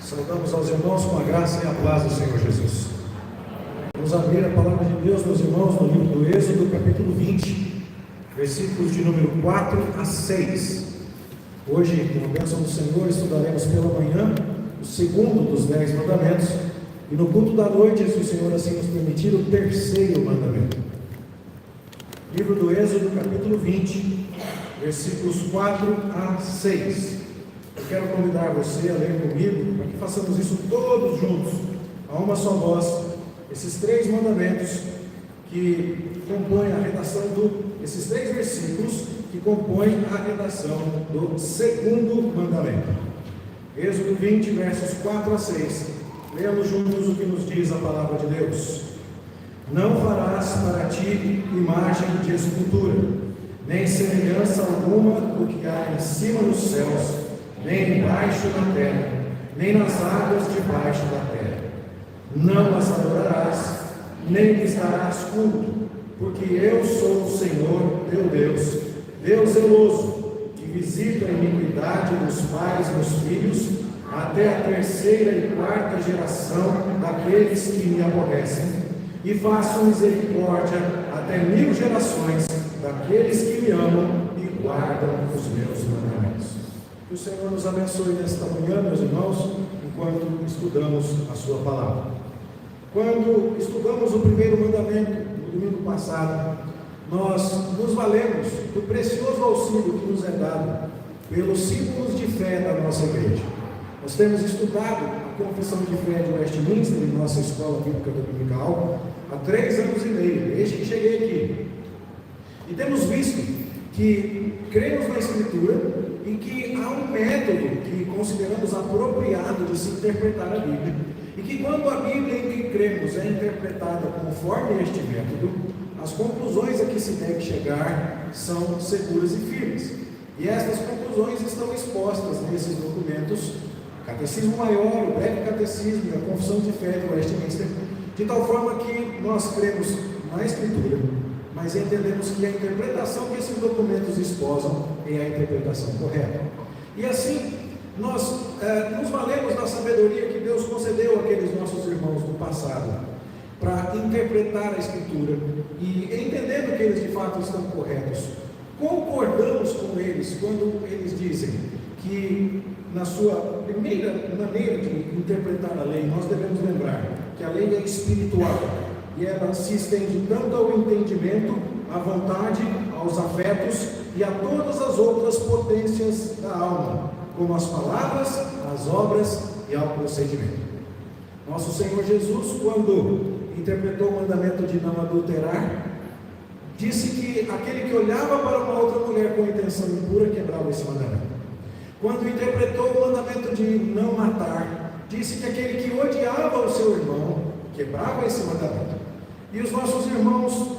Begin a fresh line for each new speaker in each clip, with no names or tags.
Saudamos aos irmãos com a graça e a paz do Senhor Jesus. Vamos abrir a palavra de Deus, meus irmãos, no livro do Êxodo, capítulo 20, versículos de número 4 a 6. Hoje, com a bênção do Senhor, estudaremos pela manhã o segundo dos 10 mandamentos e no culto da noite, se o Senhor assim nos permitir, o terceiro mandamento. Livro do Êxodo, capítulo 20, versículos 4 a 6. Eu quero convidar você a ler comigo, para que façamos isso todos juntos, a uma só voz, esses 3 mandamentos que compõem a redação esses 3 versículos que compõem a redação do segundo mandamento. Êxodo 20, versos 4 a 6. Leamos juntos o que nos diz a palavra de Deus. Não farás para ti imagem de escultura, nem semelhança alguma do que há em cima nos céus, nem embaixo na terra, nem nas águas debaixo da terra. Não as adorarás, nem lhes darás culto, porque eu sou o Senhor teu Deus, Deus zeloso, que visita a iniquidade dos pais nos filhos, até a 3ª e 4ª geração daqueles que me aborrecem, e faço misericórdia até 1000 gerações daqueles que me amam e guardam os meus mandamentos. Que o Senhor nos abençoe nesta manhã, meus irmãos, enquanto estudamos a sua palavra. Quando estudamos o primeiro mandamento, no domingo passado, nós nos valemos do precioso auxílio que nos é dado pelos símbolos de fé da nossa igreja. Nós temos estudado a Confissão de Fé de Westminster, em nossa escola bíblica dominical, há 3 anos e meio, desde que cheguei aqui. E temos visto que cremos na Escritura e que há um método que consideramos apropriado de se interpretar a Bíblia, e que quando a Bíblia em que cremos é interpretada conforme este método, as conclusões a que se deve chegar são seguras e firmes. E estas conclusões estão expostas nesses documentos, o Catecismo Maior, o Breve Catecismo e a Confissão de Fé de Westminster, de tal forma que nós cremos na Escritura, mas entendemos que a interpretação que esses documentos esposam é a interpretação correta. E assim, nós nos valemos da sabedoria que Deus concedeu àqueles nossos irmãos do passado, para interpretar a Escritura, e entendendo que eles de fato estão corretos, concordamos com eles quando eles dizem que na sua primeira maneira de interpretar a lei, nós devemos lembrar que a lei é espiritual, e ela se estende tanto ao entendimento, à vontade, aos afetos e a todas as outras potências da alma, como as palavras, as obras e ao procedimento. Nosso Senhor Jesus, quando interpretou o mandamento de não adulterar, disse que aquele que olhava para uma outra mulher com intenção impura quebrava esse mandamento. Quando interpretou o mandamento de não matar, disse que aquele que odiava o seu irmão quebrava esse mandamento. E os nossos irmãos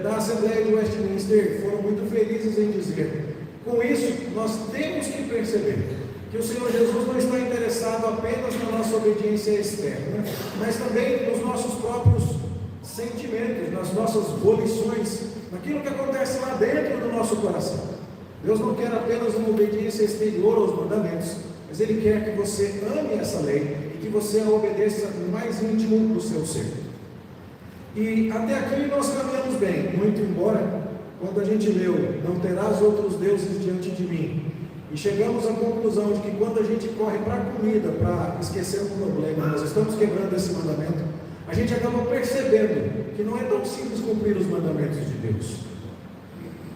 da Assembleia de Westminster foram muito felizes em dizer: com isso, nós temos que perceber que o Senhor Jesus não está interessado apenas na nossa obediência externa, mas também nos nossos próprios sentimentos, nas nossas volições, naquilo que acontece lá dentro do nosso coração. Deus não quer apenas uma obediência exterior aos mandamentos, mas Ele quer que você ame essa lei e que você a obedeça no mais íntimo do seu ser. E até aqui nós caminhamos bem, muito embora, quando a gente leu, não terás outros deuses diante de mim, e chegamos à conclusão de que quando a gente corre para a comida, para esquecer um problema, nós estamos quebrando esse mandamento, a gente acaba percebendo que não é tão simples cumprir os mandamentos de Deus.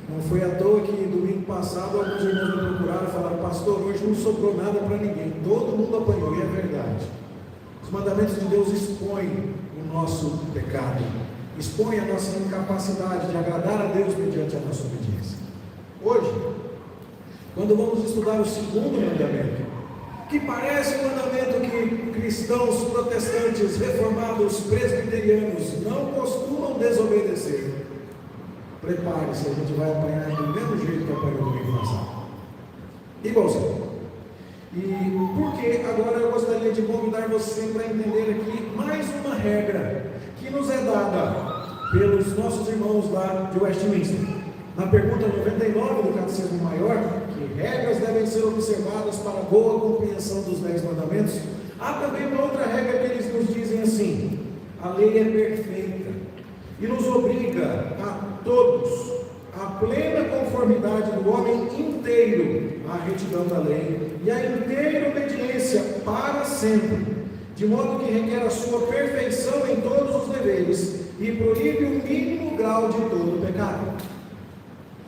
Não foi à toa que domingo passado alguns irmãos me procuraram e falaram: pastor, hoje não sobrou nada para ninguém, todo mundo apanhou, e é verdade. Os mandamentos de Deus expõem o nosso pecado, expõem a nossa incapacidade de agradar a Deus mediante a nossa obediência. Hoje, quando vamos estudar o segundo mandamento, que parece um mandamento que cristãos, protestantes, reformados, presbiterianos não costumam desobedecer, prepare-se, a gente vai apanhar do mesmo jeito que apanhou no domingo passado, igualzinho. E porque agora eu gostaria de convidar você para entender aqui mais uma regra que nos é dada pelos nossos irmãos lá de Westminster. Na pergunta 99 do Catecismo Maior, que regras devem ser observadas para a boa compreensão dos 10 mandamentos, Há também uma outra regra que eles nos dizem assim: a lei é perfeita e nos obriga a todos a plena conformidade do homem inteiro à retidão da lei e à inteira obediência para sempre, de modo que requer a sua perfeição em todos os deveres e proíbe o mínimo grau de todo pecado.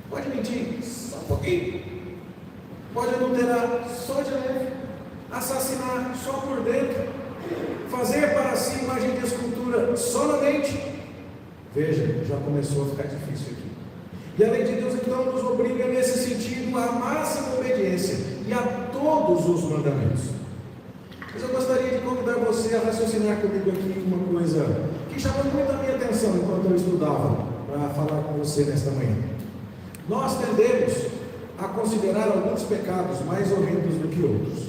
Pode mentir só um pouquinho, pode adulterar só de leve, assassinar só por dentro, fazer para si imagem de escultura só na mente. Veja, já começou a ficar difícil aqui. E a lei de Deus então nos obriga nesse sentido à máxima obediência e a todos os mandamentos. Mas eu gostaria de convidar você a raciocinar comigo aqui uma coisa que chamou muito a minha atenção enquanto eu estudava para falar com você nesta manhã. Nós tendemos a considerar alguns pecados mais horrendos do que outros.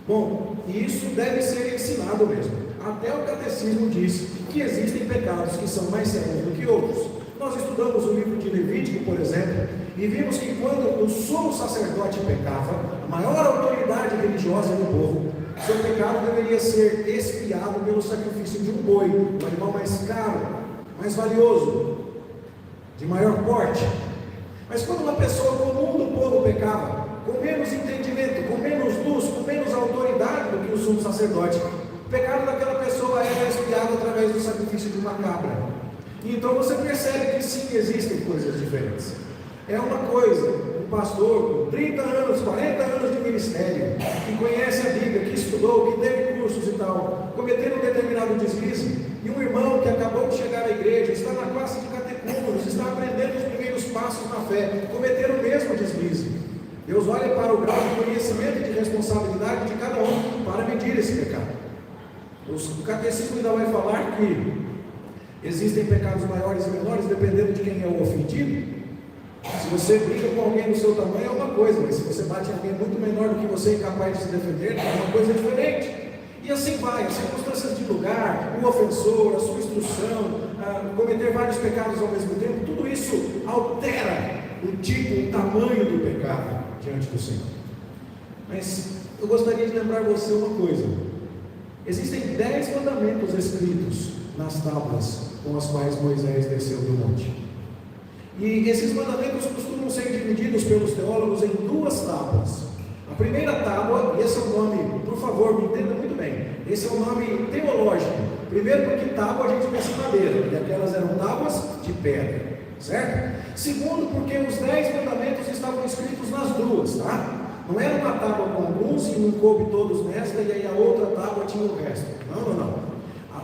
Bom, isso deve ser ensinado mesmo. Até o catecismo diz que existem pecados que são mais sérios do que outros. Nós estudamos o livro de Levítico, por exemplo, e vimos que quando o sumo sacerdote pecava, a maior autoridade religiosa do povo, seu pecado deveria ser expiado pelo sacrifício de um boi, um animal mais caro, mais valioso, de maior porte. Mas quando uma pessoa comum do povo pecava, com menos entendimento, com menos luz, com menos autoridade do que o sumo sacerdote, o pecado daquela pessoa era expiado através do sacrifício de uma cabra. Então você percebe que sim, existem coisas diferentes. É uma coisa, um pastor com 30 anos, 40 anos de ministério, que conhece a Bíblia, que estudou, que teve cursos e tal, cometendo um determinado deslize, e um irmão que acabou de chegar à igreja, está na classe de catecúmenos, está aprendendo os primeiros passos na fé, cometer o mesmo deslize. Deus olha para o grau de conhecimento e de responsabilidade de cada um para medir esse pecado. O catecismo ainda vai falar que existem pecados maiores e menores dependendo de quem é o ofendido. Se você briga com alguém do seu tamanho é uma coisa, mas se você bate em alguém muito menor do que você é incapaz de se defender, é uma coisa diferente. E assim vai, as circunstâncias de lugar, o ofensor, a sua instrução, cometer vários pecados ao mesmo tempo, tudo isso altera o tipo, o tamanho do pecado diante do Senhor. Mas eu gostaria de lembrar você uma coisa: existem 10 mandamentos escritos nas tábuas com as quais Moisés desceu do monte. E esses mandamentos costumam ser divididos pelos teólogos em 2 tábuas. A primeira tábua, e esse é o nome, por favor, me entenda muito bem, esse é o nome teológico. Primeiro, porque tábua a gente pensa em madeira, e aquelas eram tábuas de pedra, certo? Segundo, porque os 10 mandamentos estavam escritos nas duas, tá? Não era uma tábua com alguns e não coube todos nesta, e aí a outra tábua tinha o resto. Não.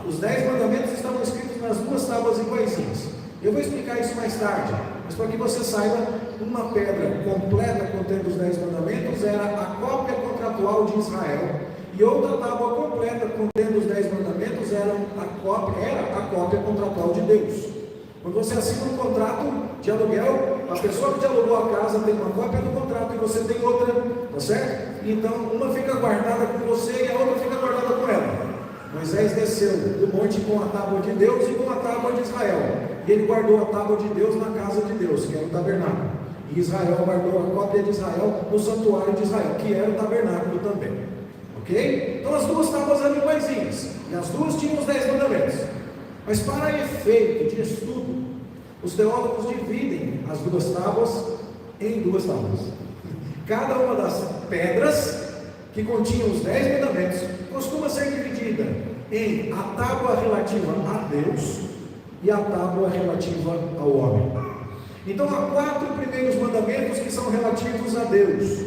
Os 10 mandamentos estavam escritos nas 2 tábuas iguaizinhas. Eu vou explicar isso mais tarde, mas para que você saiba, uma pedra completa contendo os 10 mandamentos era a cópia contratual de Israel, e outra tábua completa contendo os 10 mandamentos era a cópia contratual de Deus. Quando você assina um contrato de aluguel, a pessoa que te alugou a casa tem uma cópia do contrato e você tem outra, tá certo? Então uma fica guardada com você e a outra fica guardada com ela. Moisés desceu do monte com a tábua de Deus e com a tábua de Israel. E ele guardou a tábua de Deus na casa de Deus, que era o tabernáculo. E Israel guardou a cópia de Israel no santuário de Israel, que era o tabernáculo também. Ok? Então as 2 tábuas eram iguaizinhas. E as 2 tinham os 10 mandamentos. Mas para efeito de estudo, os teólogos dividem as 2 tábuas em 2 tábuas. Cada uma das pedras que continham os 10 mandamentos costuma ser dividida em a tábua relativa a Deus e a tábua relativa ao homem. Então há 4 primeiros mandamentos que são relativos a Deus,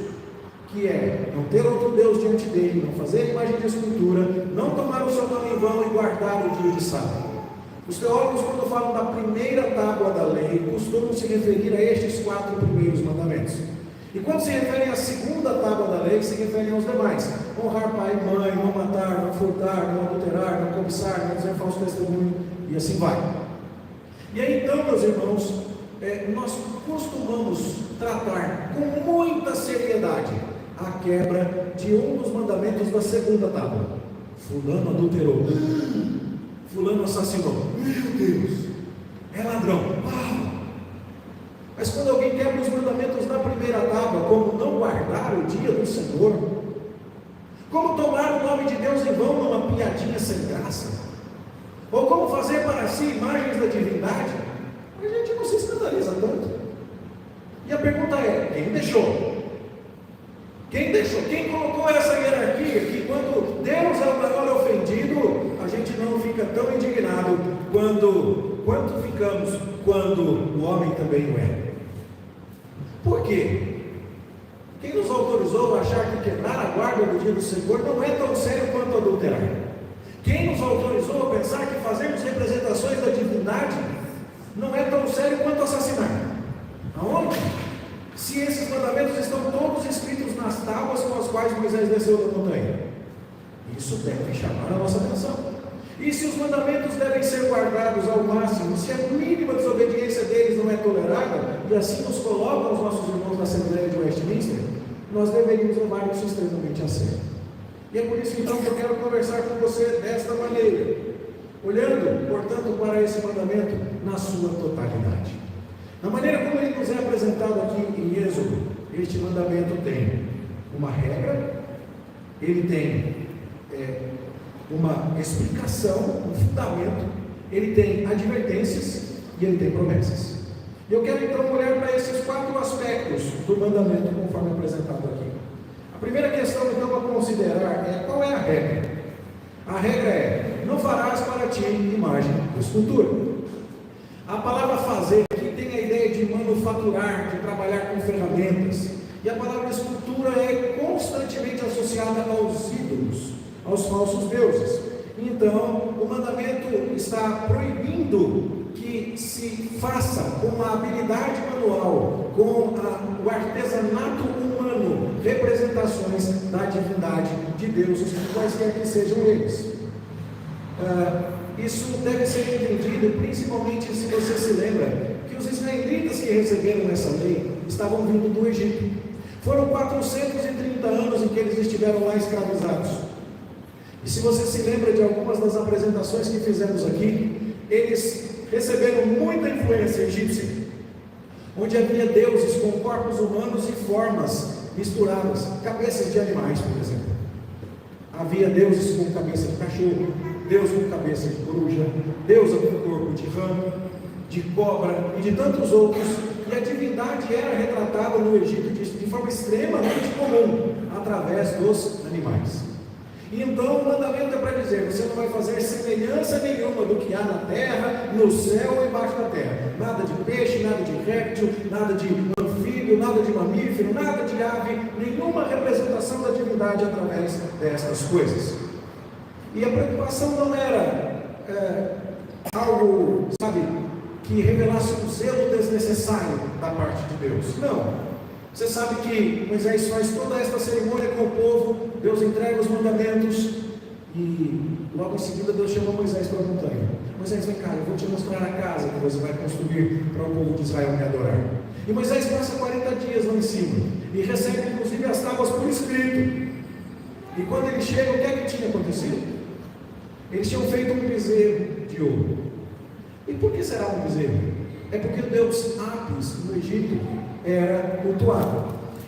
que é não ter outro Deus diante dele, não fazer imagem de escultura, não tomar o seu nome em vão e guardar o dia de sábado. Os teólogos, quando falam da primeira tábua da lei, costumam se referir a estes 4 primeiros mandamentos. E quando se referem à segunda tábua da lei, se referem aos demais: honrar pai e mãe, não matar, não furtar, não adulterar, não cobiçar, não dizer falso testemunho, e assim vai. E aí então, meus irmãos, nós costumamos tratar com muita seriedade a quebra de um dos mandamentos da segunda tábua. Fulano adulterou, fulano assassinou, meu Deus, é ladrão, uau! Mas quando alguém quebra os mandamentos da primeira tábua, como não guardar o dia do Senhor, como tomar o nome de Deus em vão piadinha sem graça? Ou como fazer para si imagens da divindade? A gente não se escandaliza tanto. E a pergunta é: quem deixou? Quem deixou? Quem colocou essa hierarquia que quando Deus é o maior ofendido, a gente não fica tão indignado quanto ficamos quando o homem também o é? Por quê? Quem nos autorizou a achar que quebrar a guarda do dia do Senhor não é tão sério quanto adulterar? Quem nos autorizou a pensar que fazermos representações da divindade não é tão sério quanto assassinar? Aonde? Se esses mandamentos estão todos escritos nas tábuas com as quais Moisés desceu da montanha. Isso deve chamar a nossa atenção. E se os mandamentos devem ser guardados ao máximo, se a mínima desobediência deles não é tolerada, e assim nos colocam os nossos irmãos da Assembleia de Westminster, nós deveríamos levar isso extremamente a sério. E é por isso então que eu quero conversar com você desta maneira, olhando, portanto, para esse mandamento na sua totalidade. Na maneira como ele nos é apresentado aqui em Êxodo, este mandamento tem uma regra, ele tem uma explicação, um fundamento, ele tem advertências e ele tem promessas. E eu quero então olhar para esses 4 aspectos do mandamento conforme apresentado aqui. A primeira questão então a considerar é: qual é a regra? A regra é: não farás para ti imagem de escultura. A palavra fazer aqui tem a ideia de manufaturar, de trabalhar com ferramentas, e a palavra escultura é constantemente associada aos ídolos, aos falsos deuses. Então, o mandamento está proibindo que se faça com a habilidade manual, com o artesanato humano, representações da divindade de deuses, quaisquer que sejam eles. Isso deve ser entendido principalmente se você se lembra que os israelitas que receberam essa lei estavam vindo do Egito. Foram 430 anos em que eles estiveram lá escravizados. E se você se lembra de algumas das apresentações que fizemos aqui, eles receberam muita influência egípcia, onde havia deuses com corpos humanos e formas misturadas, cabeças de animais, por exemplo. Havia deuses com cabeça de cachorro, Deus com cabeça de coruja, deusa com corpo de rã, de cobra e de tantos outros, e a divindade era retratada no Egito de forma extremamente comum, através dos animais. E então o mandamento é para dizer: você não vai fazer semelhança nenhuma do que há na terra, no céu ou embaixo da terra. Nada de peixe, nada de réptil, nada de anfíbio, nada de mamífero, nada de ave, nenhuma representação da divindade através destas coisas. E a preocupação não era algo, que revelasse um zelo desnecessário da parte de Deus. Não. Você sabe que Moisés faz toda esta cerimônia com o povo, Deus entrega os mandamentos e logo em seguida Deus chama Moisés para a montanha. Moisés, vem cá, eu vou te mostrar a casa que você vai construir para o povo de Israel me adorar. E Moisés passa 40 dias lá em cima e recebe inclusive as tábuas por escrito. E quando ele chega, o que é que tinha acontecido? Eles tinham feito um bezerro de ouro. E por que será um bezerro? É porque o deus Apis no Egito era cultuado.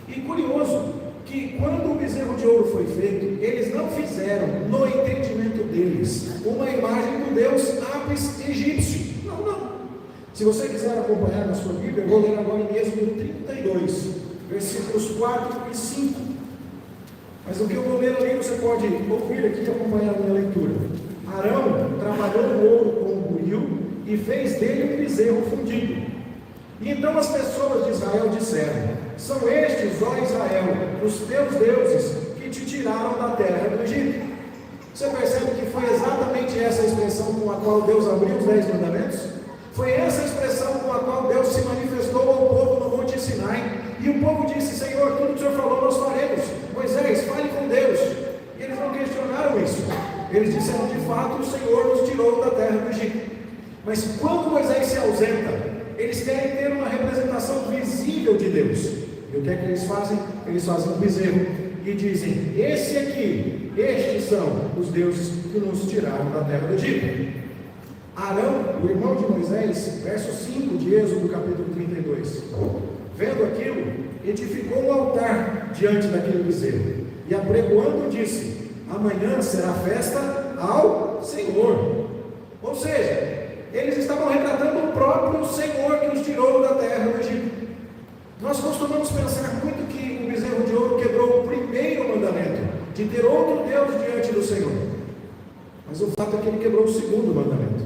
E curioso que quando o bezerro de ouro foi feito, eles não fizeram, no entendimento deles, uma imagem do deus Apis egípcio. Não. Se você quiser acompanhar na sua Bíblia, eu vou ler agora em Êxodo 32, versículos 4 e 5. Mas o que eu vou ler ali, você pode ouvir aqui e acompanhar a minha leitura. Arão trabalhou no ouro com um buril e fez dele um bezerro fundido. E então as pessoas de Israel disseram: são estes, ó Israel, os teus deuses que te tiraram da terra do Egito. Você percebe que foi exatamente essa expressão com a qual Deus abriu os 10 mandamentos? Foi essa expressão com a qual Deus se manifestou ao povo no Monte Sinai. E o povo disse: Senhor, tudo que o Senhor falou nós faremos. Moisés, fale com Deus. E eles não questionaram isso. Eles disseram: de fato o Senhor nos tirou da terra do Egito. Mas quando Moisés se ausenta, eles querem ter uma representação visível de Deus. E o que é que eles fazem? Eles fazem um bezerro e dizem: esse aqui, estes são os deuses que nos tiraram da terra do Egito. Arão, o irmão de Moisés, verso 5 de Êxodo capítulo 32, vendo aquilo, edificou um altar diante daquele bezerro e apregoando disse: amanhã será festa ao Senhor. Ou seja, eles estavam retratando o próprio Senhor que os tirou da terra do Egito. Nós costumamos pensar muito que o bezerro de ouro quebrou o primeiro mandamento, de ter outro Deus diante do Senhor. Mas o fato é que ele quebrou o segundo mandamento,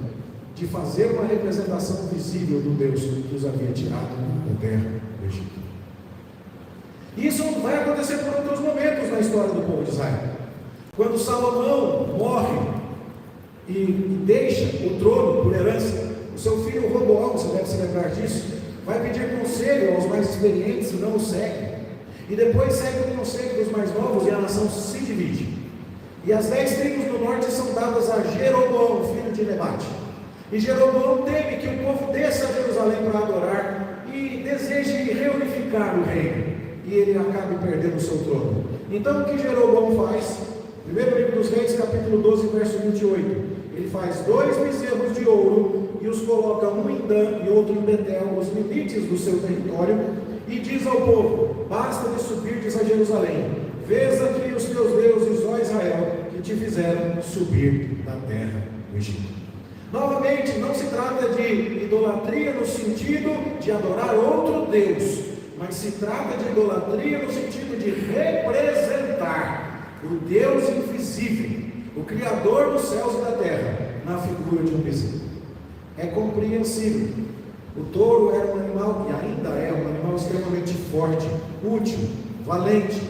de fazer uma representação visível do Deus que os havia tirado da terra do Egito. Isso vai acontecer por outros momentos na história do povo de Israel. Quando Salomão morre e deixa o trono por herança, o seu filho Roboão, você deve se lembrar disso, vai pedir conselho aos mais experientes e não o segue. E depois segue o conselho dos mais novos e a nação se divide. E as 10 tribos do norte são dadas a Jeroboão, filho de Nebate. E Jeroboão teme que o povo desça a Jerusalém para adorar e deseje reunificar o reino. E ele acabe perdendo o seu trono. Então o que Jeroboão faz? Primeiro livro dos Reis, capítulo 12, verso 28. Ele faz 2 bezerros de ouro e os coloca um em Dan e outro em Betel, os limites do seu território, e diz ao povo: basta de subirdes a Jerusalém, vês aqui os teus deuses, ó Israel, que te fizeram subir da terra do Egito. Novamente, não se trata de idolatria no sentido de adorar outro Deus, mas se trata de idolatria no sentido de representar o Deus invisível, o Criador dos céus e da terra, na figura de um bezerro. É compreensível. O touro era um animal, e ainda é um animal extremamente forte, útil, valente.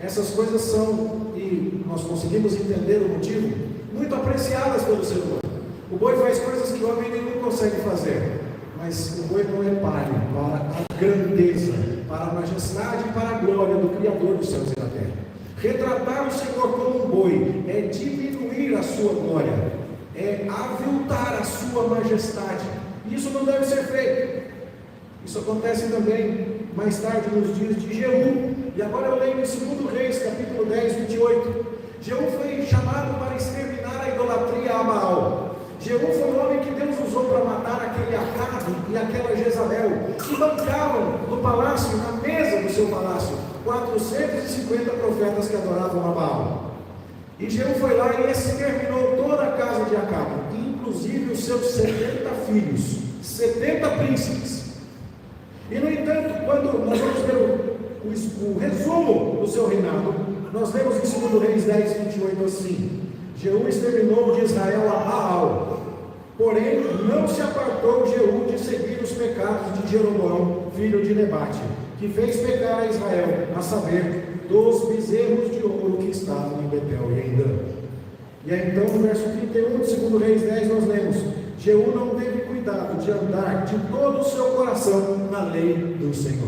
Essas coisas são, e nós conseguimos entender o motivo, muito apreciadas pelo ser humano. O boi faz coisas que o homem nenhum consegue fazer, mas o boi não é páreo para a grandeza, para a majestade e para a glória do Criador dos céus e da terra. Retratar o Senhor como um boi é diminuir a sua glória, é aviltar a sua majestade. Isso não deve ser feito. Isso acontece também mais tarde nos dias de Jeú. E agora eu leio em 2 Reis, capítulo 10, 28. Jeú foi chamado para exterminar a idolatria a Baal. Jeú foi o homem que Deus usou para matar aquele Acabe e aquela Jezabel, que bancavam no palácio, na mesa do seu palácio, 450 profetas que adoravam a Baal. E Jeú foi lá e exterminou toda a casa de Acabe, inclusive os seus 70 filhos, 70 príncipes. E no entanto, quando nós vamos ver o resumo do seu reinado, nós lemos em 2 Reis 10, 28 assim: Jeú exterminou de Israel a Baal, porém não se apartou Jeú de seguir os pecados de Jeroboão, filho de Nebate, que fez pecar a Israel, a saber, dos bezerros de ouro que estavam em Betel e em Dan. E aí então no verso 31 de 2 Reis 10 nós lemos: Jeú não teve cuidado de andar de todo o seu coração na lei do Senhor.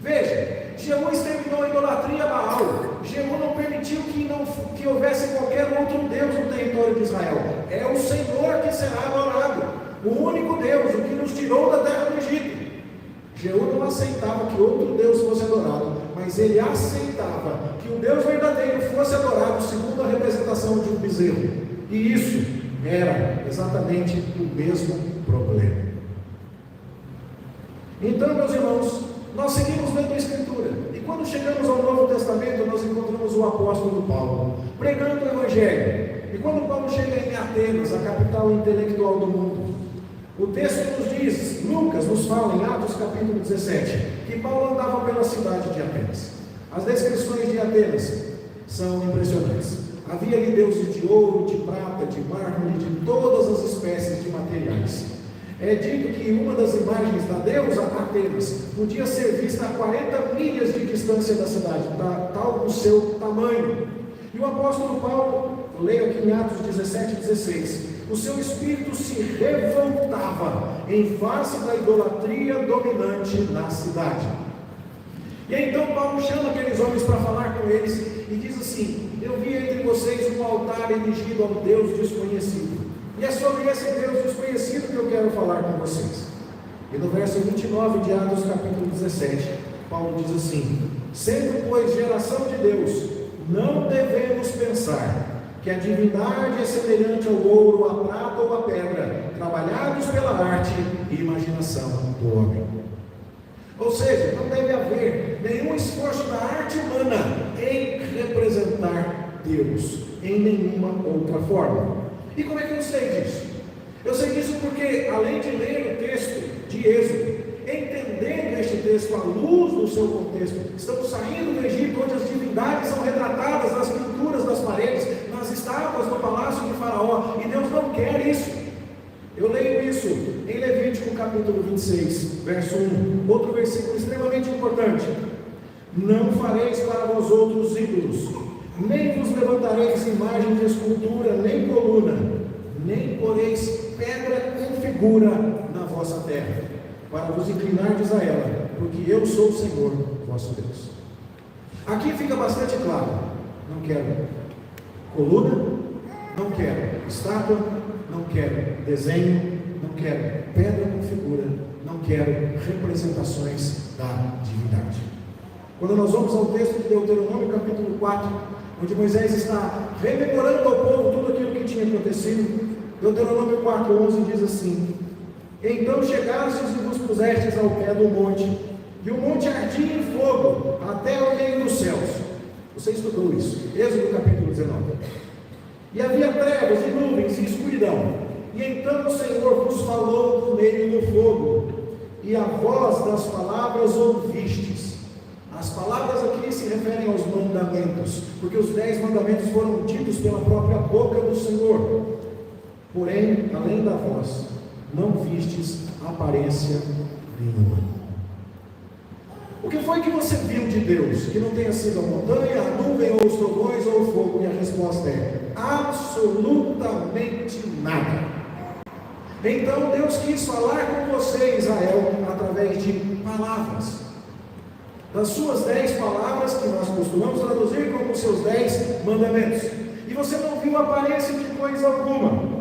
Veja, Jeú exterminou a idolatria a Baal. Jeú não permitiu que houvesse qualquer outro Deus no território de Israel. É o Senhor que será adorado, o único Deus, o que nos tirou da terra do Egito. Jeú não aceitava que outro Deus fosse adorado, mas ele aceitava que o Deus verdadeiro fosse adorado segundo a representação de um bezerro. E isso era exatamente o mesmo problema. Então, meus irmãos, nós seguimos lendo a Escritura, e quando chegamos ao Novo Testamento, nós encontramos o apóstolo Paulo pregando o Evangelho. E quando Paulo chega em Atenas, a capital intelectual do mundo, o texto nos diz, Lucas nos fala em Atos capítulo 17, que Paulo andava pela cidade de Atenas. As descrições de Atenas são impressionantes. Havia ali deuses de ouro, de prata, de mármore, de todas as espécies de materiais. É dito que uma das imagens da deusa Atenas podia ser vista a 40 milhas de distância da cidade, tal o seu tamanho. E o apóstolo Paulo, eu leio aqui em Atos 17, 16, o seu espírito se revoltava em face da idolatria dominante na cidade. E aí, então Paulo chama aqueles homens para falar com eles e diz assim: eu vi entre vocês um altar erigido ao Deus desconhecido. E é sobre esse Deus desconhecido que eu quero falar com vocês. E no verso 29 de Atos capítulo 17, Paulo diz assim: sendo pois geração de Deus, não devemos pensar que a divindade é semelhante ao ouro, à prata ou à pedra, trabalhados pela arte e imaginação do homem. Ou seja, não deve haver nenhum esforço da arte humana em representar Deus. em nenhuma outra forma. E como é que eu sei disso? Eu sei disso porque, além de ler o texto de Êxodo, entendendo este texto à luz do seu contexto, estamos saindo do Egito, onde as divindades são retratadas nas pinturas das paredes, nas estátuas no palácio de Faraó, e Deus não quer isso. Eu leio isso em Levítico capítulo 26, verso 1, outro versículo extremamente importante: não fareis para vós outros ídolos, nem vos levantareis imagem de escultura, nem coluna, nem poreis pedra com figura na vossa terra, para vos inclinardes a ela, porque eu sou o Senhor vosso Deus. Aqui fica bastante claro: não quero coluna, não quero estátua, não quero desenho, não quero pedra com figura, não quero representações da divindade. Quando nós vamos ao texto de Deuteronômio capítulo 4, onde Moisés está rememorando ao povo tudo aquilo que tinha acontecido, Deuteronômio 4:11 diz assim: então chegastes e vos pusestes ao pé do monte, e o monte ardia em fogo até o meio dos céus. Você estudou isso, Êxodo capítulo 19. E havia trevas e nuvens e escuridão, e então o Senhor vos falou do meio do fogo, e a voz das palavras ouvistes. As palavras aqui se referem aos mandamentos, porque os 10 mandamentos foram ditos pela própria boca do Senhor. Porém, além da voz, não vistes aparência nenhuma. O que foi que você viu de Deus, que não tenha sido a montanha, a nuvem, ou os trovões, ou o fogo? E a resposta é: absolutamente nada. Então Deus quis falar com você, Israel, através de palavras. Das suas 10 palavras, que nós costumamos traduzir como seus 10 mandamentos. E você não viu aparência de coisa alguma.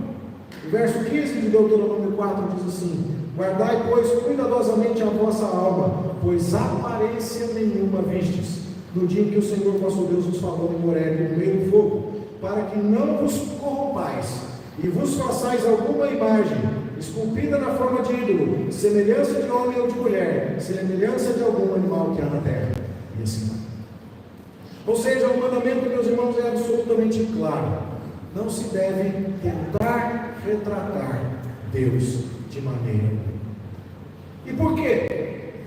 O verso 15 de Deuteronômio 4 diz assim: guardai, pois, cuidadosamente a vossa alma, pois aparência nenhuma vistes, no dia em que o Senhor vosso Deus vos falou em Horebe, no meio do fogo, para que não vos corrompais, e vos façais alguma imagem, esculpida na forma de ídolo, semelhança de homem ou de mulher, semelhança de algum animal que há na terra. E assim vai. Ou seja, o mandamento, meus irmãos, é absolutamente claro: não se deve tentar retratar Deus de maneira alguma. E por quê?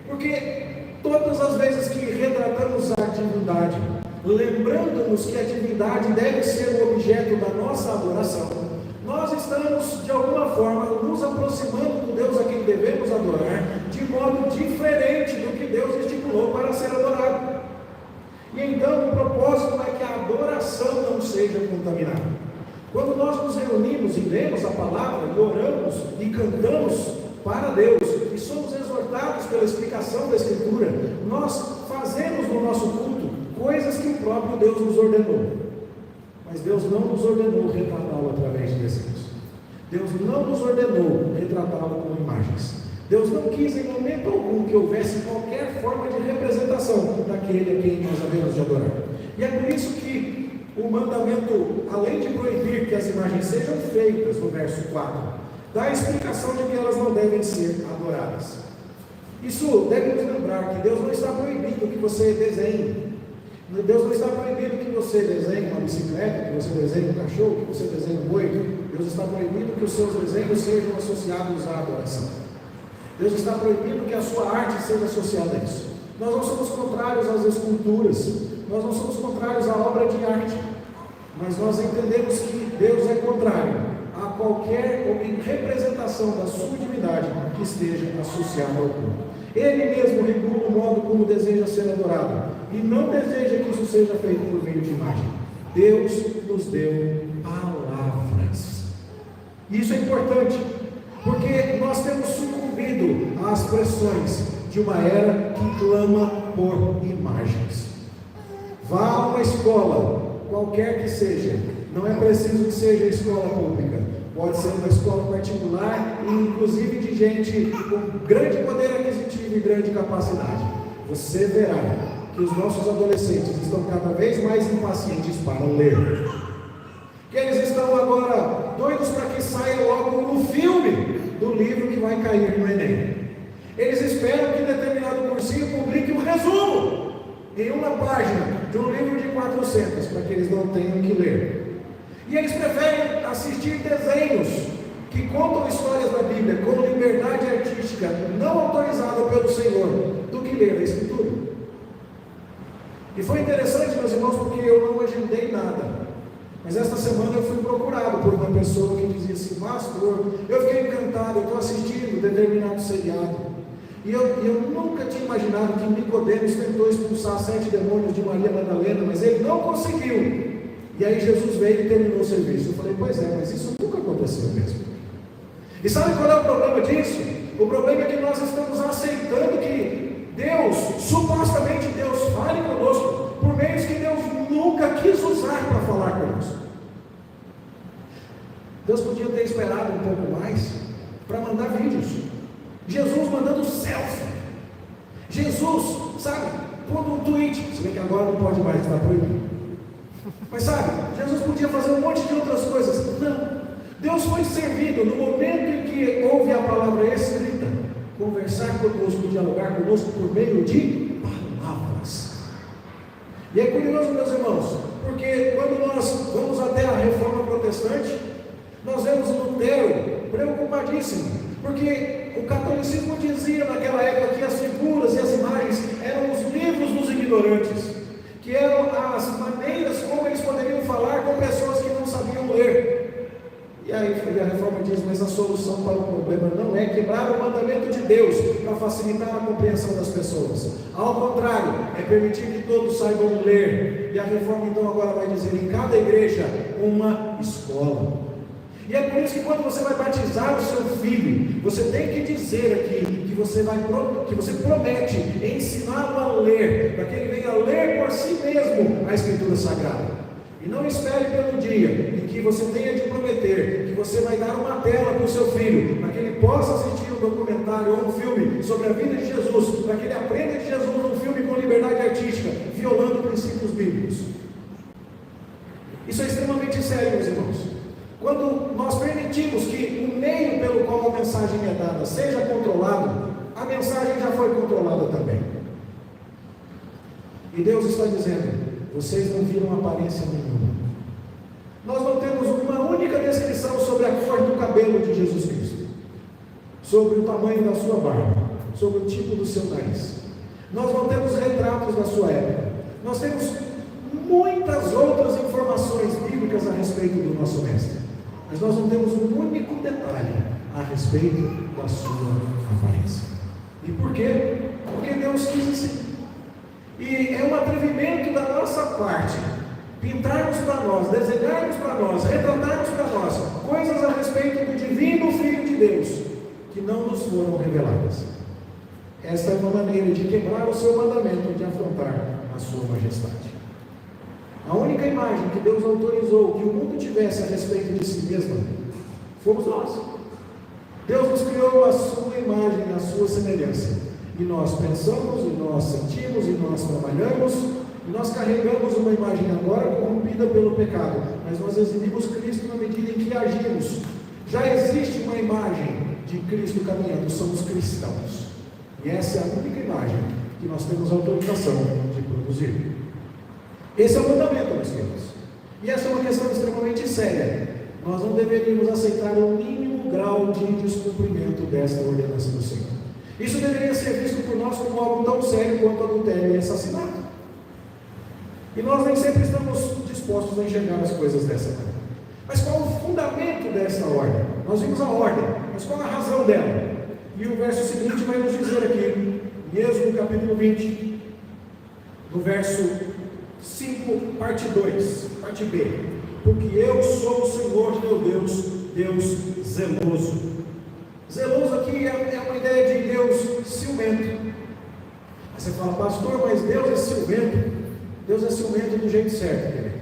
Porque todas as vezes que retratamos a divindade, lembrando-nos que a divindade deve ser o objeto da nossa adoração, nós estamos, de alguma forma, nos aproximando do Deus a quem devemos adorar, de modo diferente do que Deus estipulou para ser adorado. E então o propósito é que a adoração não seja contaminada. Quando nós nos reunimos e lemos a palavra, e oramos e cantamos para Deus, e somos exortados pela explicação da Escritura, nós fazemos no nosso culto coisas que o próprio Deus nos ordenou. Mas Deus não nos ordenou retratá-lo através de desenhos. Deus não nos ordenou retratá-lo com imagens. Deus não quis em momento algum que houvesse qualquer forma de representação daquele a quem nós havemos de adorar. E é por isso que o mandamento, além de proibir que as imagens sejam feitas, no verso 4, dá a explicação de que elas não devem ser adoradas. Isso deve nos lembrar que Deus não está proibindo que você desenhe. Deus não está proibindo que você desenhe uma bicicleta, que você desenhe um cachorro, que você desenhe um boi. Deus está proibindo que os seus desenhos sejam associados à adoração. Deus está proibindo que a sua arte seja associada a isso. Nós não somos contrários às esculturas, nós não somos contrários à obra de arte, mas nós entendemos que Deus é contrário a qualquer representação da sua divindade que esteja associada ao culto. Ele mesmo regula o modo como deseja ser adorado, e não deseja que isso seja feito por meio de imagem. Deus nos deu palavras. Isso é importante, porque nós temos sucumbido às pressões de uma era que clama por imagens. Vá a uma escola, qualquer que seja, não é preciso que seja escola pública, pode ser uma escola particular, e inclusive de gente com grande poder aquisitivo e grande capacidade. Você verá que os nossos adolescentes estão cada vez mais impacientes para ler, que eles estão agora doidos para que saia logo um filme do livro que vai cair no Enem. Eles esperam que determinado cursinho publique um resumo em uma página de um livro de 400, para que eles não tenham que ler. E eles preferem assistir desenhos que contam histórias da Bíblia com liberdade artística não autorizada pelo Senhor, do que ler a Escritura. E foi interessante, meus irmãos, porque eu não agendei nada. Mas esta semana eu fui procurado por uma pessoa que dizia assim: pastor, eu fiquei encantado, eu estou assistindo determinado seriado. E eu nunca tinha imaginado que Nicodemos tentou expulsar 7 demônios de Maria Madalena, mas ele não conseguiu. E aí Jesus veio e terminou o serviço. Eu falei: pois é, mas isso nunca aconteceu mesmo. E sabe qual é o problema disso? O problema é que nós estamos aceitando que Deus, supostamente Deus, fale conosco por meios que Deus nunca quis usar para falar conosco. Deus podia ter esperado um pouco mais para mandar vídeos. Jesus mandando selfie. Jesus, sabe, pondo um tweet. Se bem que agora não pode mais, está proibido. Mas sabe, Jesus podia fazer um monte de outras coisas. Não. Deus foi servido no momento em que houve a palavra escrita, conversar conosco, dialogar conosco por meio de palavras. E é curioso, meus irmãos, porque quando nós vamos até a Reforma Protestante, nós vemos Lutero preocupadíssimo, porque o catolicismo dizia naquela época que as figuras e as imagens eram os livros dos ignorantes, que eram as maneiras como eles poderiam falar com pessoas que não sabiam ler. E aí a Reforma diz: mas a solução para o problema não é quebrar o mandamento de Deus para facilitar a compreensão das pessoas. Ao contrário, é permitir que todos saibam ler. E a Reforma então agora vai dizer: em cada igreja, uma escola. E é por isso que quando você vai batizar o seu filho, você tem que dizer aqui que você promete ensiná-lo a ler, para que ele venha ler por si mesmo a Escritura Sagrada. E não espere pelo dia em que você tenha de prometer que você vai dar uma tela para o seu filho, para que ele possa assistir um documentário ou um filme sobre a vida de Jesus, para que ele aprenda de Jesus num filme com liberdade artística, violando princípios bíblicos. Isso é extremamente sério, meus irmãos. Quando nós permitimos que o meio pelo qual a mensagem é dada seja controlado, a mensagem já foi controlada também. E Deus está dizendo: vocês não viram aparência nenhuma. Nós não temos uma única descrição sobre a cor do cabelo de Jesus Cristo, sobre o tamanho da sua barba, sobre o tipo do seu nariz. Nós não temos retratos da sua época. Nós temos muitas outras informações bíblicas a respeito do nosso mestre, mas nós não temos um único detalhe a respeito da sua aparência. E por quê? Porque Deus quis assim. E é um atrevimento da nossa parte pintarmos para nós, desenharmos para nós, retratarmos para nós coisas a respeito do divino Filho de Deus que não nos foram reveladas. Esta é uma maneira de quebrar o seu mandamento, de afrontar a sua majestade. A única imagem que Deus autorizou que o mundo tivesse a respeito de si mesmo fomos nós. Deus nos criou a sua imagem, a sua semelhança. E nós pensamos, e nós sentimos, e nós trabalhamos, e nós carregamos uma imagem agora corrompida pelo pecado, mas nós exibimos Cristo na medida em que agimos. Já existe uma imagem de Cristo caminhando, somos cristãos. E essa é a única imagem que nós temos autorização de produzir. Esse é o mandamento, meus queridos. E essa é uma questão extremamente séria. Nós não deveríamos aceitar o mínimo grau de descumprimento desta ordenança do Senhor. Isso deveria ser visto por nós como algo tão sério quanto adultério e assassinato. E nós nem sempre estamos dispostos a enxergar as coisas dessa maneira. Mas qual o fundamento dessa ordem? Nós vimos a ordem, mas qual a razão dela? E o verso seguinte vai nos dizer aqui, mesmo no capítulo 20, no verso 5, parte 2, parte B. Porque eu sou o Senhor teu Deus, Deus zeloso. Zeloso aqui é uma ideia de Deus ciumento. Aí você fala: pastor, mas Deus é ciumento. Deus é ciumento do jeito certo, querido.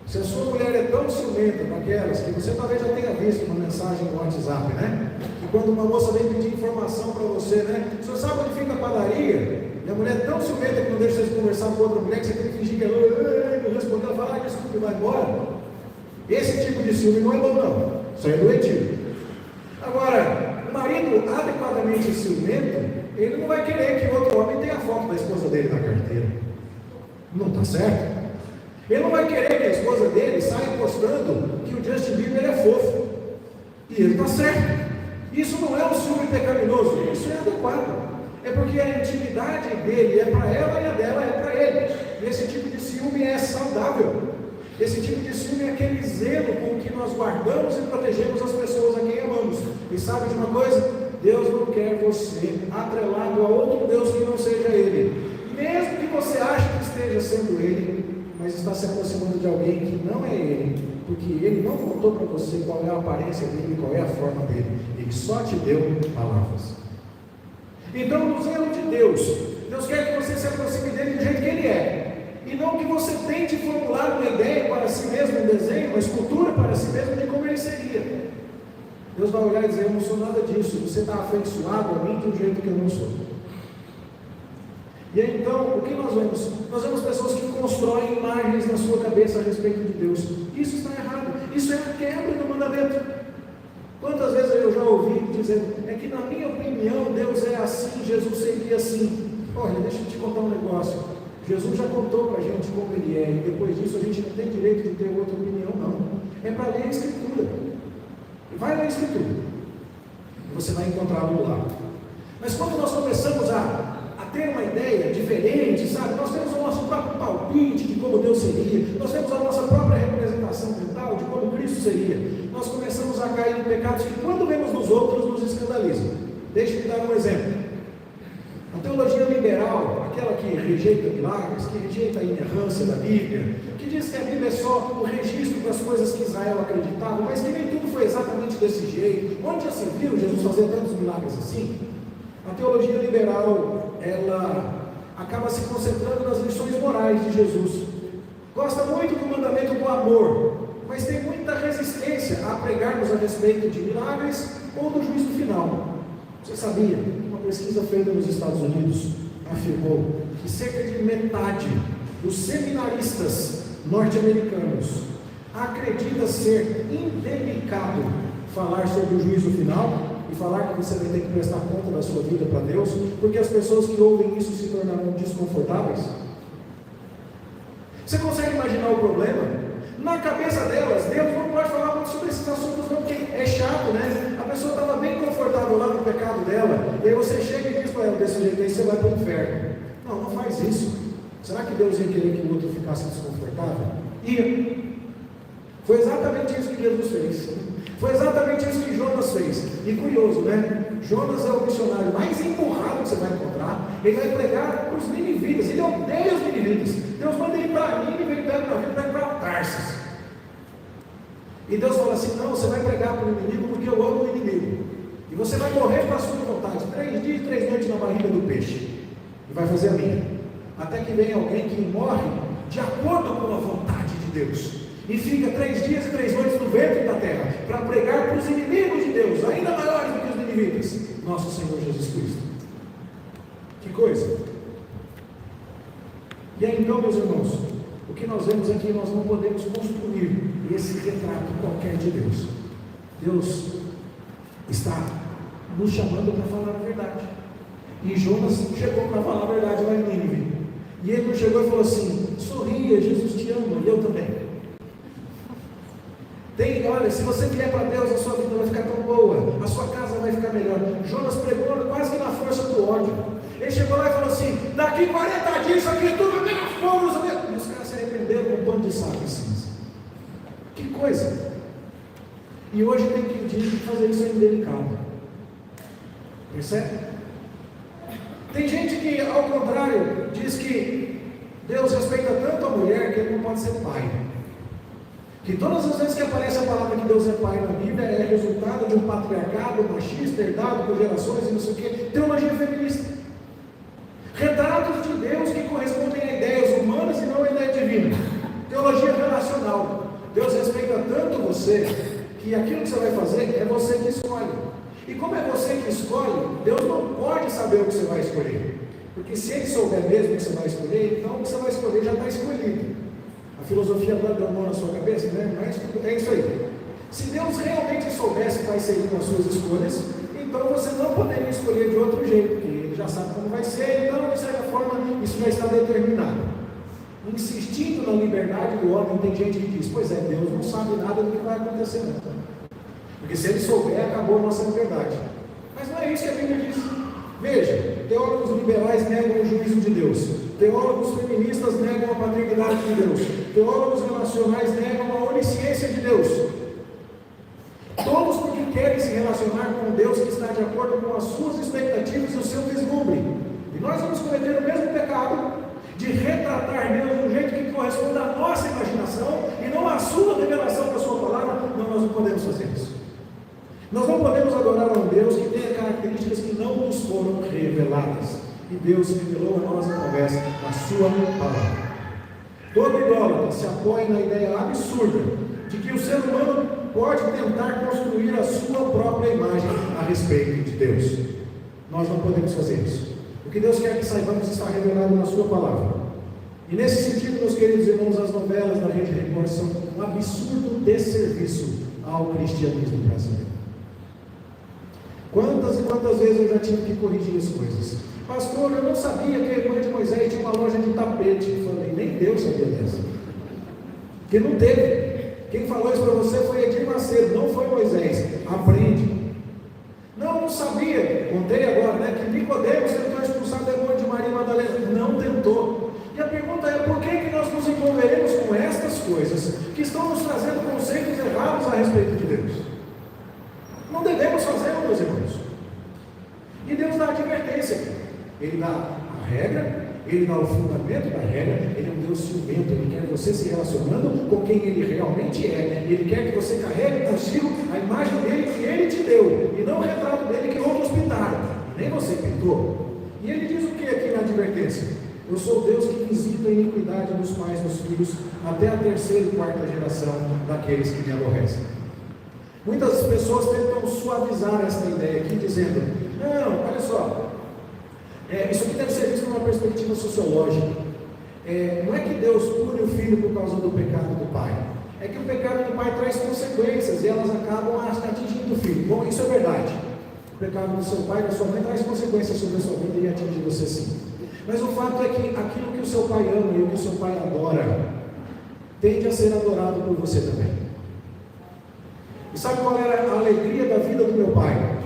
Se a sua mulher é tão ciumenta daquelas que você talvez já tenha visto uma mensagem no WhatsApp, né? Que quando uma moça vem pedir informação para você, né? O senhor sabe onde fica a padaria? E a mulher é tão ciumenta que não deixa você conversar com outra mulher que você tem que fingir que ela não respondeu. Ela fala: desculpe, vai embora. Esse tipo de ciúme não é bom, não. Isso é doentio. Agora, o marido adequadamente ciumento, ele não vai querer que outro homem tenha a foto da esposa dele na carteira. Não está certo? Ele não vai querer que a esposa dele saia postando que o Justin Bieber é fofo. E ele está certo. Isso não é um ciúme pecaminoso, isso é adequado. É porque a intimidade dele é para ela e a dela é para ele. E esse tipo de ciúme é saudável. Esse tipo de ciúme é aquele zelo com que nós guardamos e protegemos as pessoas a quem amamos. E sabe de uma coisa? Deus não quer você atrelado a outro Deus que não seja Ele. Mesmo que você ache que esteja sendo Ele, mas está se aproximando de alguém que não é Ele, porque Ele não contou para você qual é a aparência dele, qual é a forma dele. Ele só te deu palavras. Então, no zelo de Deus, Deus quer que você se aproxime dele do jeito que Ele é. E não que você tente formular uma ideia para si mesmo, um desenho, uma escultura para si mesmo de como Ele seria. Deus vai olhar e dizer: eu não sou nada disso, você está afeiçoado a mim de um jeito que eu não sou. E aí então, o que nós vemos? Nós vemos pessoas que constroem imagens na sua cabeça a respeito de Deus. Isso está errado, isso é a quebra do mandamento. Quantas vezes eu já ouvi dizendo: é que na minha opinião Deus é assim, Jesus seria assim. Olha, deixa eu te contar um negócio. Jesus já contou para a gente como Ele é, e depois disso a gente não tem direito de ter outra opinião, não. É para ler a Escritura. Vai ler a Escritura. Você vai encontrá-lo lá. Mas quando nós começamos a ter uma ideia diferente, sabe? Nós temos o nosso próprio palpite de como Deus seria, nós temos a nossa própria representação mental de como Cristo seria. Nós começamos a cair em pecados que, quando vemos nos outros, nos escandalizam. Deixa eu te dar um exemplo. A teologia liberal, aquela que rejeita milagres, que rejeita a inerrância da Bíblia, que diz que a Bíblia é só o registro das coisas que Israel acreditava, mas que nem tudo foi exatamente desse jeito. Onde já se viu Jesus fazer tantos milagres assim? A teologia liberal, ela acaba se concentrando nas lições morais de Jesus. Gosta muito do mandamento do amor, mas tem muita resistência a pregarmos a respeito de milagres ou do juízo final. Você sabia? Uma pesquisa feita nos Estados Unidos afirmou que cerca de metade dos seminaristas norte-americanos acredita ser indelicado falar sobre o juízo final e falar que você vai ter que prestar conta da sua vida para Deus, porque as pessoas que ouvem isso se tornarão desconfortáveis. Você consegue imaginar o problema? Na cabeça delas, Deus não pode falar muito sobre esses assuntos não, porque é chato, né? A pessoa estava bem confortável lá no pecado dela, e aí você chega e diz para ela: desse jeito aí você vai para o inferno. Não, não faz isso. Será que Deus ia querer que o outro ficasse desconfortável? Ia. Foi exatamente isso que Jesus fez. Foi exatamente isso que Jonas fez. E curioso, né? Jonas é o missionário mais empurrado que você vai encontrar. Ele vai pregar para os ninivitas. Ele odeia os ninivitas. Deus manda ele para Nínive, ele pega para Tarsis. E Deus fala assim: não, você vai pregar para o inimigo porque eu amo o inimigo. E você vai morrer para a sua vontade. 3 dias e 3 noites na barriga do peixe. E vai fazer a minha. Até que vem alguém que morre de acordo com a vontade de Deus. E fica 3 dias e 3 noites no ventre da terra, para pregar para os inimigos de Deus, ainda maiores do que os inimigos, nosso Senhor Jesus Cristo. Que coisa! E aí então, meus irmãos, o que nós vemos aqui, nós não podemos construir esse retrato qualquer de Deus. Deus está nos chamando para falar a verdade. E Jonas chegou para falar a verdade lá em Nínive. E ele não chegou e falou assim: sorria, Jesus te ama, e eu também. Olha, se você vier para Deus, a sua vida vai ficar tão boa, a sua casa vai ficar melhor. Jonas pregou quase que na força do ódio. Ele chegou lá e falou assim: daqui 40 dias isso aqui tudo vai pegar fogo. E os caras se arrependeram com um pano de saco em cinza. Que coisa! E hoje tem que dizer que fazer isso é indelicado. Percebe? Tem gente que, ao contrário, diz que Deus respeita tanto a mulher que ele não pode ser pai. Que todas as vezes que aparece a palavra que Deus é pai na Bíblia, é resultado de um patriarcado machista, herdado por gerações e não sei o que, teologia feminista. Retratos de Deus que correspondem a ideias humanas e não a ideia divina. Teologia relacional. Deus respeita tanto você, que aquilo que você vai fazer é você que escolhe. E como é você que escolhe, Deus não pode saber o que você vai escolher. Porque se Ele souber mesmo o que você vai escolher, então o que você vai escolher já está escolhido. A filosofia dá mão na sua cabeça, né? Mas é isso aí. Se Deus realmente soubesse quais seriam as suas escolhas, então você não poderia escolher de outro jeito, porque Ele já sabe como vai ser, então de certa forma isso já está determinado. insistindo na liberdade do homem. Tem gente que diz: pois é, Deus não sabe nada do que vai acontecer, não. Porque se ele souber, acabou a nossa liberdade. Mas não é isso que a Bíblia diz. Veja, teólogos liberais negam o juízo de Deus, teólogos feministas negam a paternidade de Deus, teólogos relacionais negam a onisciência de Deus. Todos porque querem se relacionar com Deus que está de acordo com as suas expectativas e o seu vislumbre. E nós vamos cometer o mesmo pecado de retratar Deus de um jeito que corresponda à nossa imaginação e não à sua revelação da sua palavra. Não, nós não podemos fazer isso. Nós não podemos adorar a um Deus que tenha características que não nos foram reveladas. E Deus revelou a nós através da sua palavra. Todo idólatra se apoia na ideia absurda de que o ser humano pode tentar construir a sua própria imagem a respeito de Deus. Nós não podemos fazer isso. O que Deus quer que saibamos está revelado na sua palavra. E nesse sentido, meus queridos irmãos, as novelas da Rede Record são um absurdo desserviço ao cristianismo brasileiro. Quantas e quantas vezes eu já tive que corrigir as coisas. Pastor, eu não sabia que a irmã de Moisés tinha uma loja de tapete. Eu falei: nem Deus sabia dessa. Porque não teve. Quem falou isso para você foi Edir Macedo, não foi Moisés. Aprende. Não sabia. Contei agora, né? Que Nicodemos tentou expulsar o demônio de Maria Madalena. Não tentou. E a pergunta é: por que nós nos envolveremos com estas coisas que estão nos trazendo conceitos errados a respeito de Deus? Não devemos fazê-lo, meus irmãos. E Deus dá a advertência. Ele dá a regra, Ele dá o fundamento da regra. Ele é um Deus ciumento. Ele quer você se relacionando com quem Ele realmente é. Ele quer que você carregue consigo a imagem dele que Ele te deu, e não o retrato dele que outros pintaram, nem você pintou. E Ele diz o que aqui na advertência? Eu sou Deus que visita a iniquidade dos pais dos filhos até a terceira e quarta geração daqueles que me aborrecem. Muitas pessoas tentam suavizar essa ideia aqui, dizendo: não, olha só, isso aqui deve ser visto numa perspectiva sociológica. Não é que Deus pune o filho por causa do pecado do pai, é que o pecado do pai traz consequências e elas acabam atingindo o filho. Bom, isso é verdade. O pecado do seu pai e da sua mãe traz consequências sobre a sua vida e atinge você sim. Mas o fato é que aquilo que o seu pai ama e o que o seu pai adora tende a ser adorado por você também. E sabe qual era a alegria da vida do meu pai?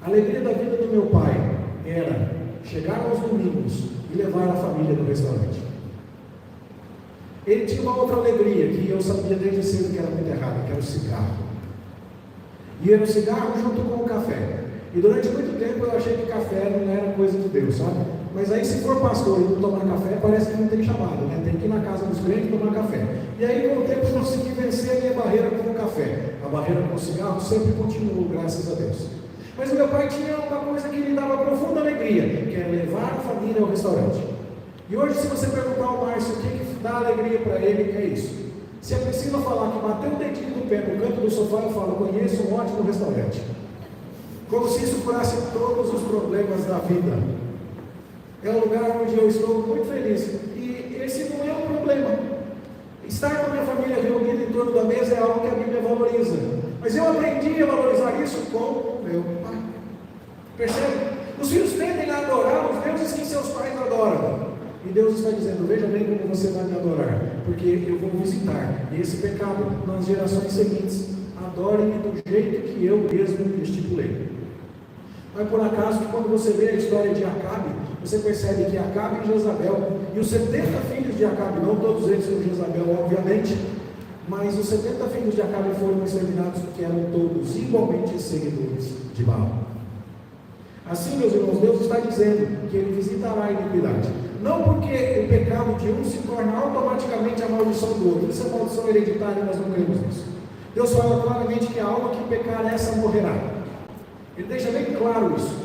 A alegria da vida do meu pai era chegar aos domingos e levar a família no restaurante. Ele tinha uma outra alegria que eu sabia desde cedo que era muito errada, que era o cigarro. E era o cigarro junto com o café. E durante muito tempo eu achei que café não era coisa de Deus, sabe? Mas aí, se for pastor e não tomar café, parece que não tem chamado, né? Tem que ir na casa dos crentes e tomar café. E aí, com o tempo, eu consegui vencer a minha barreira com o café. A barreira com o cigarro sempre continuou, graças a Deus. Mas o meu pai tinha uma coisa que lhe dava profunda alegria, que era levar a família ao restaurante. E hoje, se você perguntar ao Márcio o que dá alegria para ele, é isso. Se a Priscila falar que bateu o dedinho do pé no canto do sofá, eu falo: conheço um ótimo restaurante. Como se isso curasse todos os problemas da vida. É um lugar onde eu estou muito feliz. E esse não é um problema. Estar com a minha família reunida em torno da mesa é algo que a Bíblia valoriza. Mas eu aprendi a valorizar isso com o meu pai. Percebe? Os filhos tendem a adorar os deuses que seus pais adoram. E Deus está dizendo: veja bem como você vai me adorar, porque eu vou visitar esse pecado nas gerações seguintes. Adorem-me do jeito que eu mesmo estipulei. Não é por acaso que quando você lê a história de Acabe, você percebe que Acabe e Jezabel, e os 70 filhos de Acabe, não todos eles como Jezabel, obviamente, mas os 70 filhos de Acabe foram exterminados porque eram todos igualmente seguidores de Baal. Assim, meus irmãos, Deus está dizendo que Ele visitará a iniquidade. Não porque o pecado de um se torna automaticamente a maldição do outro. Isso é maldição hereditária, nós não cremos nisso. Deus fala claramente que a alma que pecar, essa morrerá. Ele deixa bem claro isso.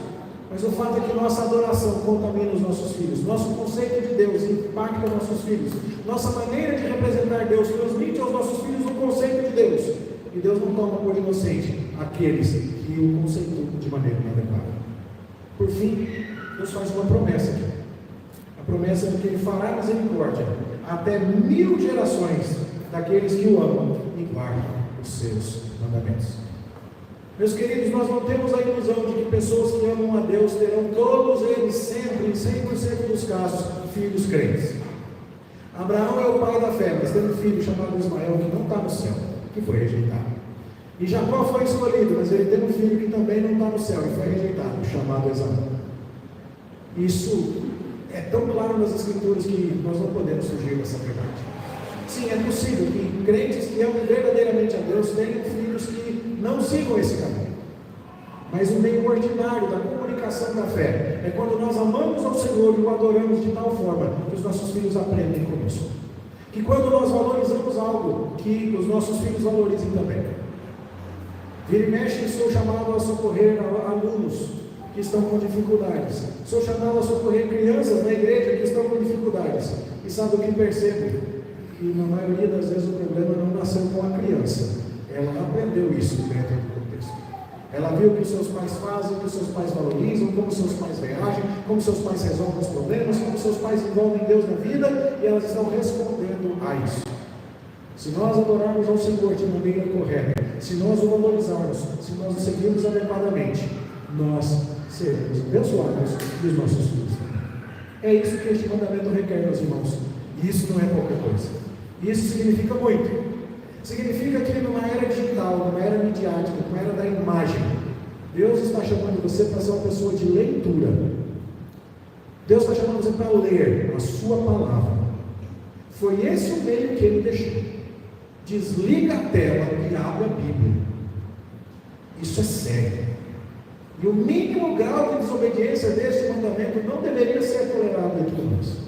Mas o fato é que nossa adoração contamina os nossos filhos. Nosso conceito de Deus impacta nossos filhos. Nossa maneira de representar Deus transmite aos nossos filhos o conceito de Deus. E Deus não toma por inocente aqueles que o conceitam de maneira inadequada. Por fim, Deus faz uma promessa aqui. A promessa de que Ele fará misericórdia até 1000 gerações daqueles que o amam e guardam os seus mandamentos. Meus queridos, nós não temos a ilusão de que pessoas que amam a Deus terão todos eles sempre, em 100% dos casos, filhos crentes. Abraão é o pai da fé, mas tem um filho chamado Ismael que não está no céu, que foi rejeitado. E Jacó foi escolhido, mas ele tem um filho que também não está no céu e foi rejeitado, chamado Esaú. Isso é tão claro nas Escrituras que nós não podemos fugir dessa verdade. Sim, é possível que crentes que amam verdadeiramente a Deus tenham filhos que não sigam esse caminho. Mas o meio ordinário da comunicação da fé é quando nós amamos ao Senhor e o adoramos de tal forma que os nossos filhos aprendem conosco. Que quando nós valorizamos algo, que os nossos filhos valorizem também. Vira e mexe, sou chamado a socorrer alunos que estão com dificuldades. Sou chamado a socorrer crianças na igreja que estão com dificuldades. E sabe o que percebo? Que na maioria das vezes o problema não nasceu com a criança. Ela aprendeu isso dentro do contexto. Ela viu o que os seus pais fazem, o que os seus pais valorizam, como os seus pais reagem, como os seus pais resolvem os problemas, como os seus pais envolvem Deus na vida, e elas estão respondendo a isso. Se nós adorarmos ao Senhor de maneira correta, se nós o valorizarmos, se nós o seguirmos adequadamente, nós seremos abençoados e os nossos filhos também. É isso que este mandamento requer, meus irmãos. E isso não é qualquer coisa. Isso significa muito. Significa que numa era digital, numa era midiática, numa era da imagem, Deus está chamando você para ser uma pessoa de leitura. Deus está chamando você para ler a sua palavra. Foi esse o meio que Ele deixou. Desliga a tela e abre a Bíblia. Isso é sério. E o mínimo grau de desobediência deste mandamento não deveria ser tolerado entre nós.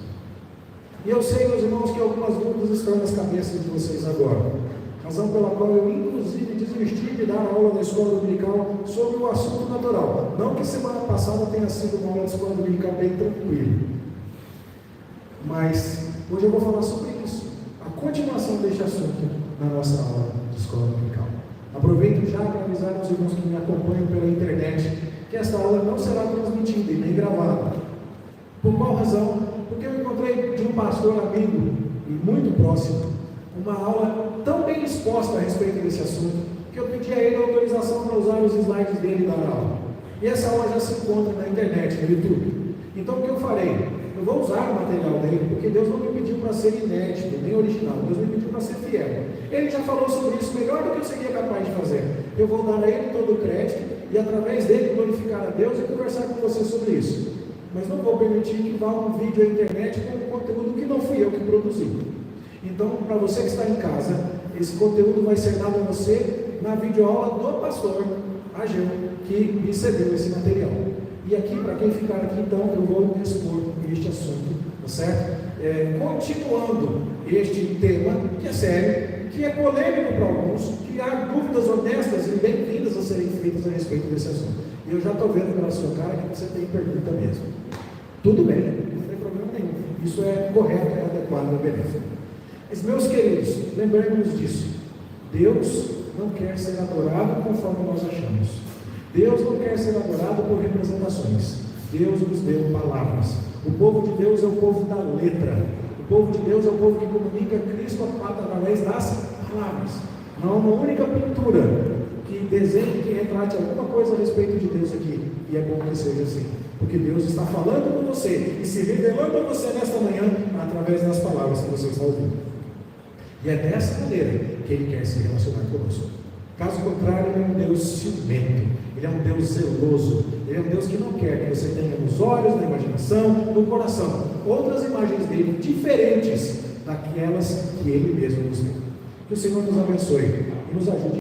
E eu sei, meus irmãos, que algumas dúvidas estão nas cabeças de vocês agora. Razão pela qual eu, inclusive, desisti de dar aula na escola dominical sobre o assunto natural. Não que semana passada tenha sido uma aula de escola dominical bem tranquila. Mas hoje eu vou falar sobre isso. A continuação deste assunto na nossa aula de escola dominical. Aproveito já para avisar aos irmãos que me acompanham pela internet que esta aula não será transmitida e nem gravada. Por qual razão? Porque eu encontrei de um pastor amigo e muito próximo uma aula tão bem exposta a respeito desse assunto que eu pedi a ele a autorização para usar os slides dele da aula. E essa aula já se encontra na internet, no YouTube. Então o que eu farei? Eu vou usar o material dele, porque Deus não me pediu para ser inédito, nem original, Deus me pediu para ser fiel. Ele já falou sobre isso melhor do que eu seria capaz de fazer. Eu vou dar a ele todo o crédito e através dele glorificar a Deus e conversar com você sobre isso. Mas não vou permitir que vá um vídeo à internet com um conteúdo que não fui eu que produzi. Então, para você que está em casa, esse conteúdo vai ser dado a você na videoaula do pastor Ageu, que me cedeu esse material. E aqui, para quem ficar aqui, então, eu vou expor este assunto, tá certo? Continuando este tema, que é sério, que é polêmico para alguns, que há dúvidas honestas e bem-vindas a serem feitas a respeito desse assunto. E eu já estou vendo pela sua cara que você tem pergunta mesmo. Tudo bem, não tem problema nenhum. Isso é correto, é adequado, é benéfico. Mas, meus queridos, lembremos disso. Deus não quer ser adorado conforme nós achamos. Deus não quer ser adorado por representações. Deus nos deu palavras. O povo de Deus é o povo da letra. O povo de Deus é o povo que comunica Cristo através das palavras. Não há uma única pintura que desenhe, que retrate alguma coisa a respeito de Deus aqui. E é bom que seja assim. Porque Deus está falando com você e se revelando a você nesta manhã através das palavras que você está ouvindo. E é dessa maneira que Ele quer se relacionar conosco. Caso contrário, Ele é um Deus ciumento, Ele é um Deus zeloso, Ele é um Deus que não quer que você tenha nos olhos, na imaginação, no coração, outras imagens dele diferentes daquelas que Ele mesmo nos deu. Que o Senhor nos abençoe e nos ajude.